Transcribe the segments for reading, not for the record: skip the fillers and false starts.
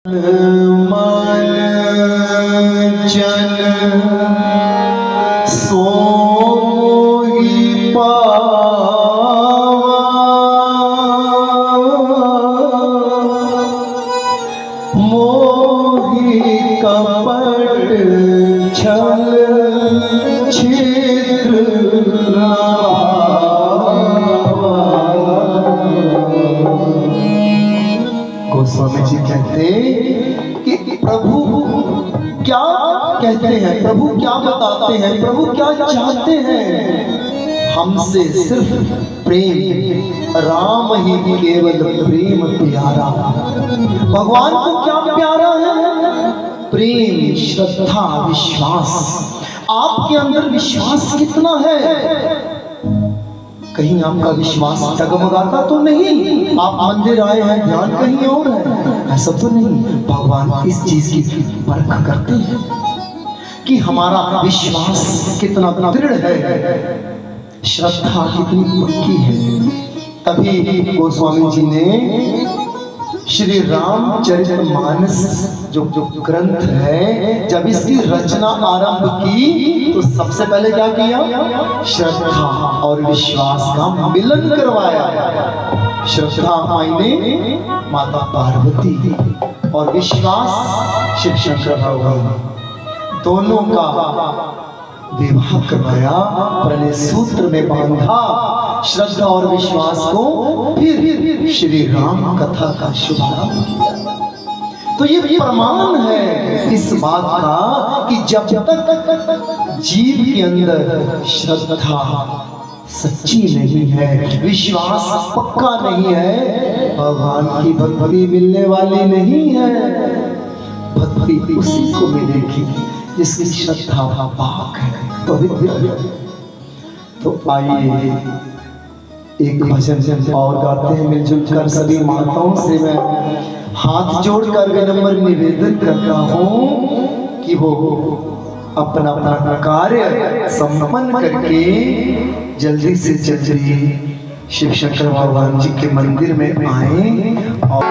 मन जन सोई पावा, मोहि कपट छल छिद्र गोस्वामी जी कहते कि प्रभु क्या कहते हैं, प्रभु क्या बताते हैं, प्रभु क्या चाहते हैं हमसे? सिर्फ प्रेम, राम ही केवल प्रेम प्यारा। भगवान को क्या प्यारा है? प्रेम, श्रद्धा, विश्वास। आपके अंदर विश्वास कितना है? कहीं आपका विश्वास डगमगाता तो नहीं? आप मंदिर आए हैं, ध्यान कहीं और है, ऐसा तो नहीं। भगवान इस चीज की परख करते हैं कि हमारा विश्वास कितना दृढ़ है, श्रद्धा कितनी पक्की है। तभी गोस्वामी जी ने श्री रामचरितमानस जो ग्रंथ है, जब इसकी रचना आरंभ की तो सबसे पहले क्या किया? श्रद्धा और विश्वास का मिलन करवाया। श्रद्धा मायने माता पार्वती और विश्वास शिव शंकर भगवान, दोनों का विवाह करवाया, प्रणय सूत्र में बांधा श्रद्धा और विश्वास को। फिर श्री राम कथा का शुभारंभ किया। तो ये प्रमाण है इस बात का कि जब तक जीव के अंदर श्रद्धा सच्ची नहीं है, विश्वास पक्का नहीं है, भगवान की भक्ति मिलने वाली नहीं है। भक्ति उसी को मिलेगी जिसकी श्रद्धा पाक है, पवित्र है। तो आइए एक भजन और गाते हैं मिलजुल कर। सभी माताओं से मैं हाथ जोड़कर विनम्र निवेदन करता हूँ कि वो अपना अपना कार्य संपन्न करके जल्दी से जल्दी शिव शंकर भगवान जी के मंदिर में आए। और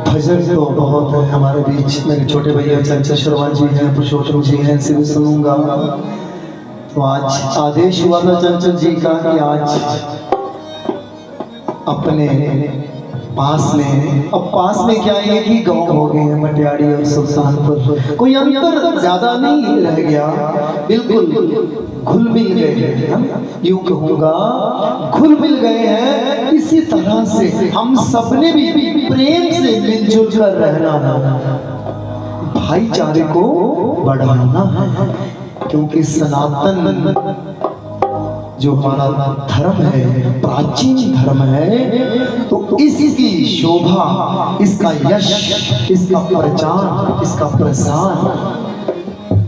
भजन तो बहुत है हमारे बीच। मेरे छोटे भैया चंचल शर्मा जी हैं, पुरुषोत्तम जी हैं, इनसे भी सुनूंगा। तो आज आदेश हुआ था चंचल जी का कि आज अपने पास में, अब पास में क्या है कि गांव हो गए हैं मटियाड़ी और सुल्तानपुर, कोई अंतर ज्यादा नहीं रह गया, बिल्कुल घुल मिल गए हैं। यूं कहूंगा घुल मिल गए हैं। इसी तरह से हम सबने भी प्रेम से मिलजुल कर रहना है, भाईचारे को बढ़ाना है। क्योंकि सनातन जो हमारा धर्म है, प्राचीन धर्म है, तो इसकी शोभा, इसका यश, इसका प्रचार, इसका प्रसार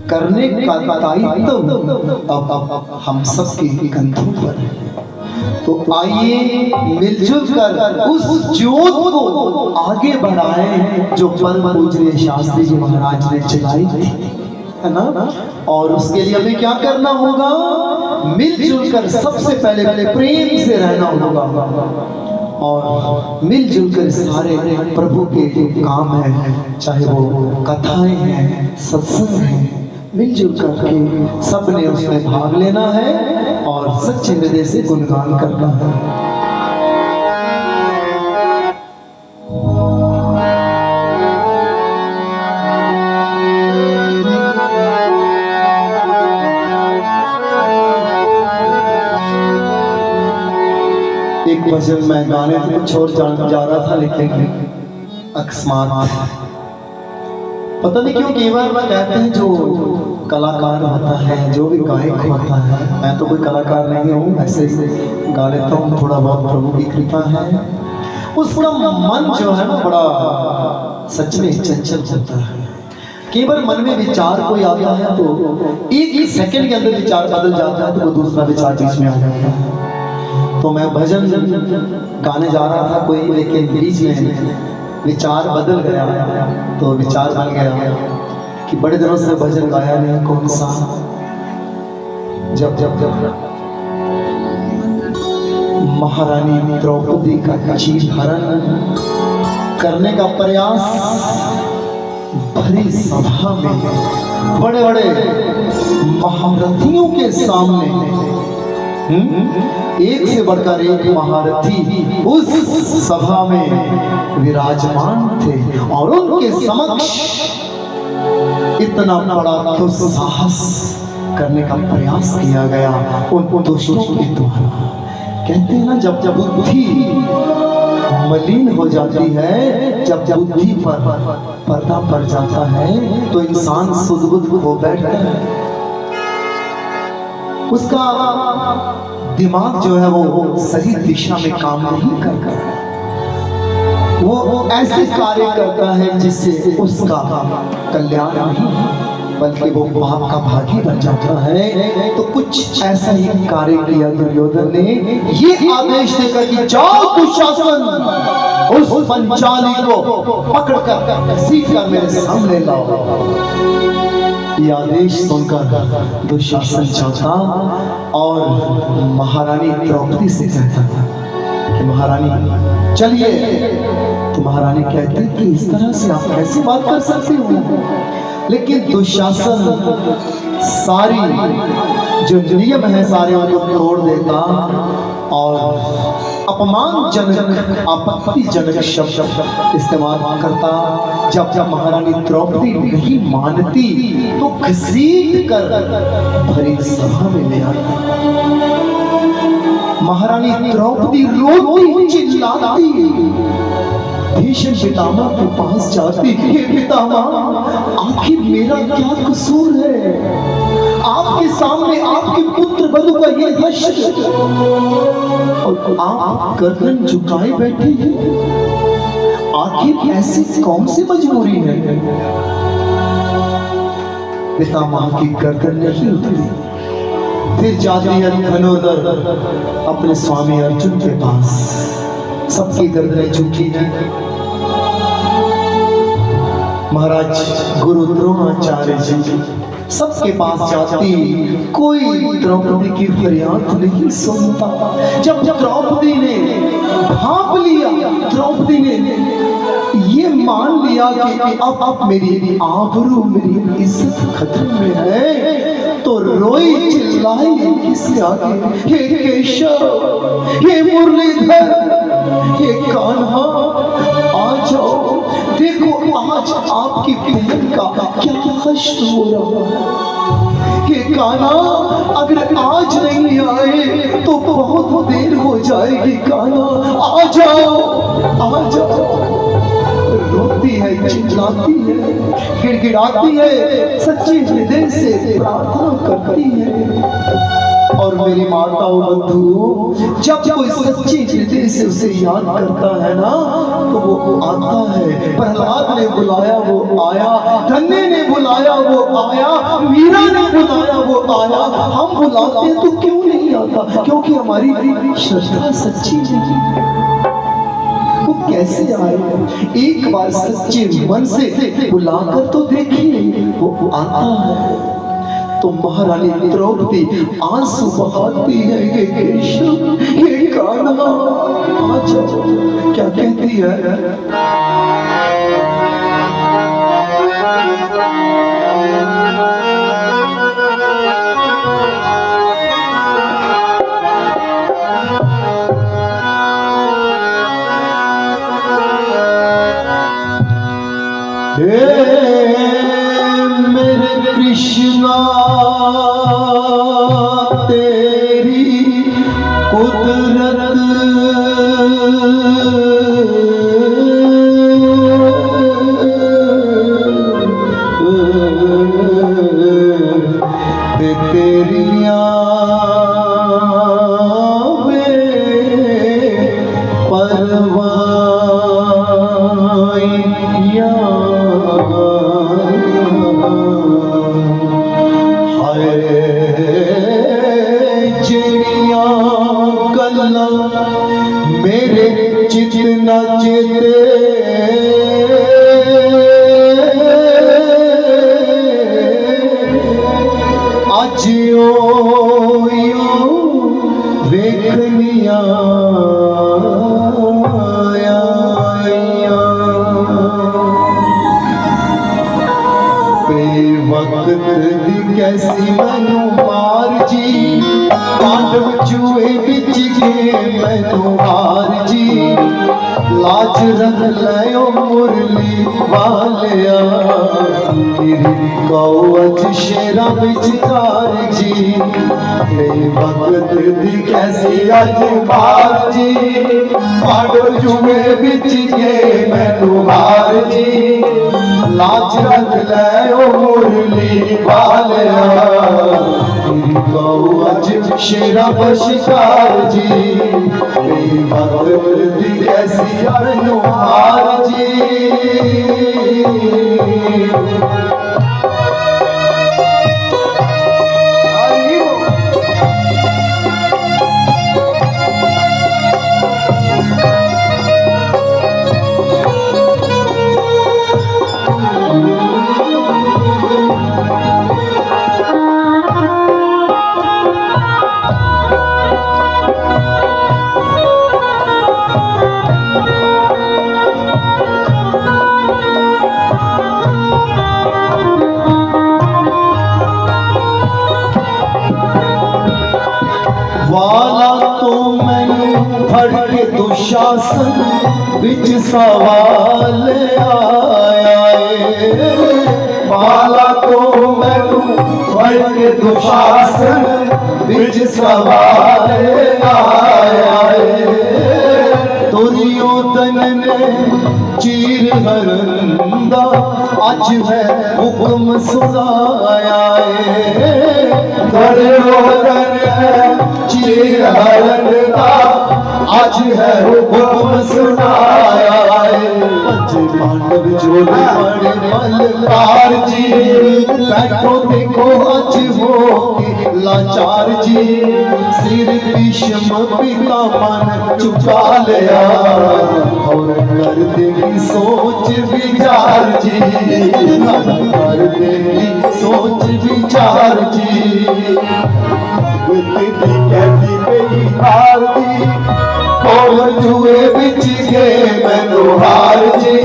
करने का दायित्व अब हम सबके कंधों पर है। तो आइए मिलजुल कर उस ज्योत को आगे बढ़ाएं जो परम पूज्य शास्त्री जी महाराज ने जलाई थी, है ना। और उसके लिए हमें क्या करना होगा? मिलजुल कर सबसे पहले प्रेम से रहना होगा और मिलजुल कर सारे प्रभु के काम है, चाहे वो कथाएं हैं, सत्संग है, मिलजुल करके सबने उसमें भाग लेना है और सच्चे हृदय से गुणगान करना है। एक भजन मैं गाने तो कुछ और जा रहा था, लेकिन अकस्मात पता नहीं क्यों कई बार मैं कहते हैं जो कलाकार होता है, जो भी गायक होता है, मैं तो कोई कलाकार नहीं हूँ, ऐसे गा लेता हूँ, थोड़ा बहुत प्रभु की कृपा है। उसका मन जो है ना बड़ा सच में चंचल होता है। कई बार मन में विचार कोई आता है तो एक सेकंड के अंदर विचार बदल जाता है, तो वो दूसरा विचार बीच में आ जाता है। तो मैं भजन गाने जा रहा था कोई, लेकिन बीच में विचार बदल गया। तो विचार बन गया कि बड़े दिनों से भजन गाया नहीं, कौन सा। जब महारानी द्रौपदी का चीरहरण करने का प्रयास भरी सभा में बड़े बड़े महारथियों के सामने, एक से बढ़कर एक महारथी उस सभा में विराजमान थे और उनके समक्ष इतना बड़ा तो साहस करने का प्रयास किया गया उन दुष्टों के द्वारा। कहते हैं ना, जब बुद्धि मलिन हो जाती है, जब बुद्धि पर पर्दा पड़ जाता है तो इंसान सुध-बुध हो बैठता है। उसका दिमाग जो है वो सही दिशा में काम नहीं करता, वो ऐसे कार्य करता है जिससे उसका कल्याण नहीं बल्कि वो पाप का भागी बन जाता है। तो कुछ ऐसा ही कार्य किया दुर्योधन ने, ये आदेश देकर कि जाओ दुशासन उस पंचाली को पकड़कर सीखकर मेरे सामने लाओ। ये आदेश सुनकर दुशासन जाता और महारानी द्रौपदी से कहता था कि महारानी चलिए। तो महारानी कहती कि इस तरह से आप कैसे बात कर सकते हो। लेकिन दुशासन सारी जो नियम है सारे उनको तोड़ देता और अपमानजनक आपत्तिजनक शब्द इस्तेमाल करता। जब महारानी द्रौपदी नहीं मानती तो घसीट कर भरी सभा में ले आता। महारानी द्रौपदी रोती चिल्लाती भीष्म पितामह के पास जाती, हे पितामह आखिर मेरा क्या कसूर है, आपके सामने आपके पुत्र बधु का ये हश्र और आप गर्दन झुकाए बैठे हैं, आखिर ऐसी कौन सी मजबूरी है। पितामह की गर्दन नहीं उतरी। फिर जाती है धनुर्धर अपने स्वामी अर्जुन के पास, सबकी गर्दनें झुकी हैं। महाराज गुरु द्रोणाचार्य जी सबके पास जाती, कोई द्रौपदी की फरियाद नहीं सुनता। जब द्रौपदी ने भांप लिया, द्रौपदी ने ये मान लिया कि अब मेरी आबरू मेरी इज्जत खतरे में है, तो रोई चिल्लाई किससे आगे, हे केशव, हे मुरलीधर, हे कान्हा आ जाओ, देखो आज आपकी बहन का क्या कष्ट हो रहा है। हे कान्हा अगर आज नहीं आए तो बहुत देर हो जाएगी, कान्हा आ जाओ आ जाओ। रोती है, चिल्लाती है, गिड़गिड़ाती है, सच्चे हृदय से प्रार्थना करती है। और मेरी माताओं बंधुओं, जब कोई सच्चे हृदय से उसे याद करता है ना तो वो आता है। प्रहलाद ने बुलाया वो आया, धन्य ने बुलाया वो आया, मीरा ने बुलाया वो आया। हम बुलाते हैं तो क्यों नहीं आता? क्योंकि हमारी श्रद्धा सच्ची नहीं। वो कैसे आएगा? एक बार सच्चे मन से बुलाकर तो देखिए, वो आता है। तो महारानी द्रौपदी आंसू बहाती है, ये केशव, ये कान्हा आ जाओ। क्या कहती है? मेरे कृष्णा तेरी कुदरत तेरिया चिड़िया कल्ला चित न चेते अजियो वेखनिया वक्त दी कैसी मैनू मार जी पांडव चूहे बिच के मैनू मार जी लाज रख लियो मुरली वालिया तेरी गाओ अज शेरा विचकार जी वक्त दी कैसी अज मार जी पांडव चूहे बिच के मैनू मार जी लाज रख लियो मुरली वालिया तेरी गाओ अज शेरा बशिकार जी वक्त दी कैसी मैनू मार जी वाला तो मैनू फड़ के दुशासन बिच सवाल आया वाला तो मैनू फड़ के दुशासन बिच सवाल आया दुर्योधन ने चीर हरंदा अज है हुक्म सुनाया दुर्योधन चीर हरंदा आज है हुक्म सुनाया पंच पांडव जोड़े बड़े मलकार जी बैठो देखो आज हो के लाचार जी सिर भीष्म पिता मन चुका लिया और कर देगी सोच विचार जी कर देगी सोच विचार जी कैसी गई हार दी और जुए बिच गए मैनू हार जी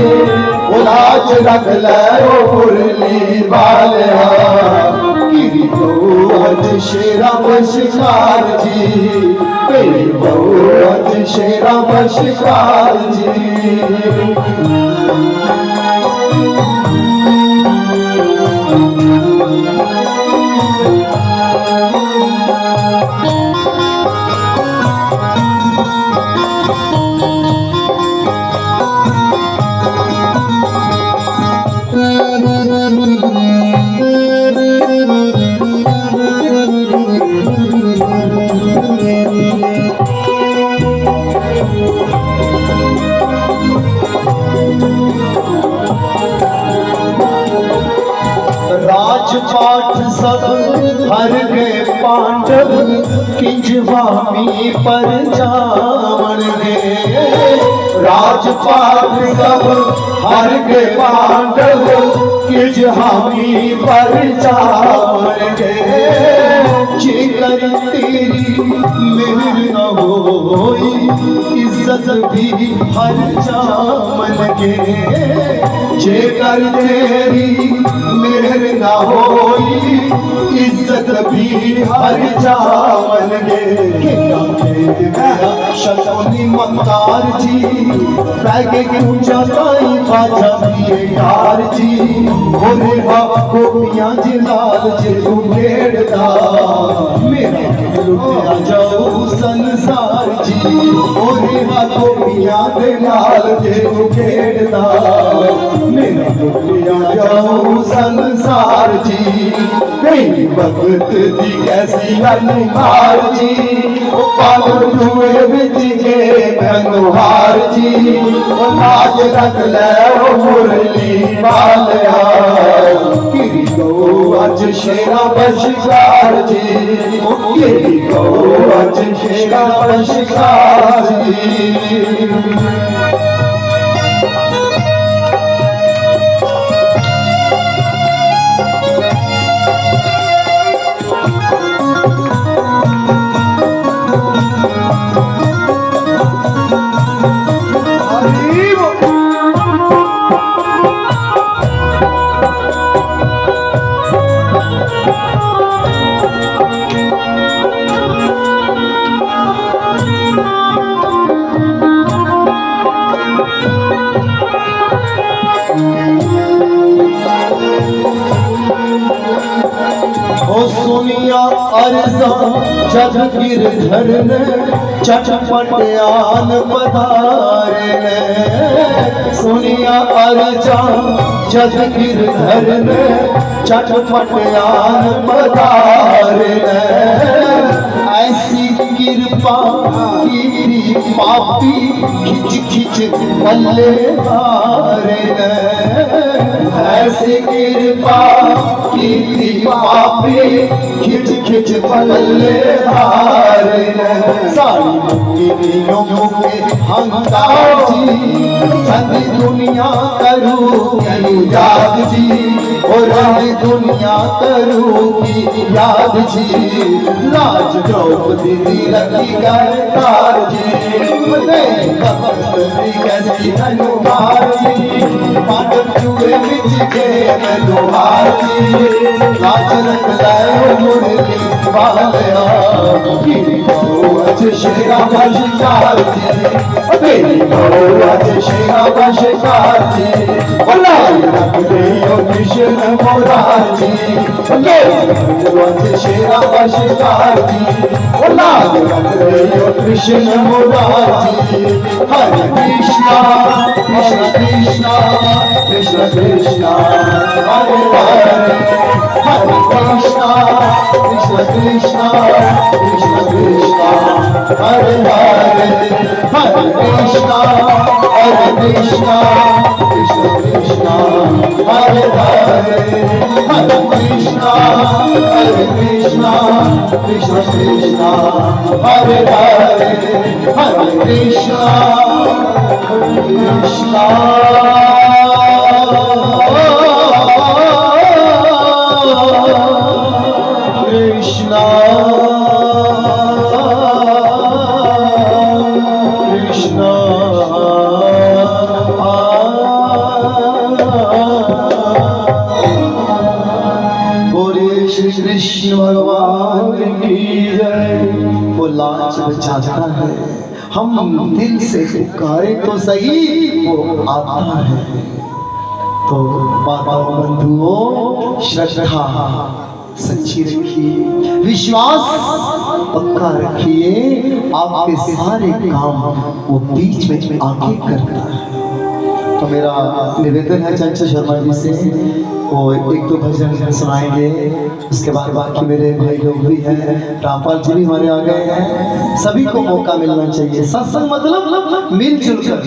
लाज रख लो मुरली वालिया गिरी तो अज शेरा बशिकार जी मेरी बहु अज शेरा बशिकार जी राजपाट सब हर गए पांडव किंजवामी पर जावन गए राजपाट सब हर गए पांडव किंजवामी पर जावन गए जेकर तेरी मेहर न होई इज्जत भी हर जामन गए जेकर तेरी मेहर न होई इज्जत भी हर जामन गे शकुनी मक्कार जी बैगे ऊंचा काई बाजा दिए यार जी बोले गोपियां जी लाल जे तू ढेड़दा मेरा लुटिया जाओ संसार जी बोले गोपियां दे लाल जे तू ढेड़दा मेरा लुटिया जाओ संसार जी कई वक्त दी कैसी अनुहार जी ओ पागल जुए बिच के अनुहार जी ओ नाच रख ले ओ मुरली वालिया गिरी गो अज शेरा बशिकार जी ओ गिरी गो अज शेरा बशिकार जी अर्जा जग गिरधर ने चटपट आन पधारे ने सुनिया अर्जा जग गिरधर ने चटपट आन पधारे ने ऐसी कृपा की पापी खिच खिच पल्ले हारे ने ऐसी कृपा की पापी खिच खिच पल्ले हारे ने सारी मुक्तियों के हंकार जी संग दुनिया करूँ याद जी और दुनिया करूँ की याद जी राज द्रौपदी रखी गए तार जी कैसी अनुहार जी पांडव चूहे बिच के अनुहार जी राज रख लाए मुरली वालिया मेरी बहु अज शेरा बशिकार जी मेरी बहु अज शेरा बशिकार जी लाज रख दे कृष्ण मोरार जी अज शेरा बशिकार जी लाज रख दे कृष्ण मोरारी हरे कृष्णा कृष्ण कृष्णा कृष्ण कृष्णा हरे हरे हरे कृष्णा कृष्ण कृष्णा कृष्ण कृष्णा हरे हरे हरे कृष्णा कृष्ण कृष्णा हरे हरे हरे कृष्णा कृष्ण कृष्णा हरे हरे हरे कृष्णा कृष्णा कृष्णा कृष्णा बोले श्री कृष्ण भगवान की जय। वो लाज बचाता है हम दिल से पुकारे तो सही वो आता है। तो माता बंधुओं श्रद्धा सच्ची रखिए विश्वास पक्का रखिए आपके सारे काम वो बीच में आके करता है। तो मेरा निवेदन है चंचल शर्मा जी से वो एक दो भजन सुनाएंगे उसके बाद बाकी मेरे भाई लोग भी हैं रामपाल जी भी हमारे आ गए हैं। सभी को मौका मिलना चाहिए सत्संग मतलब मिलजुल कर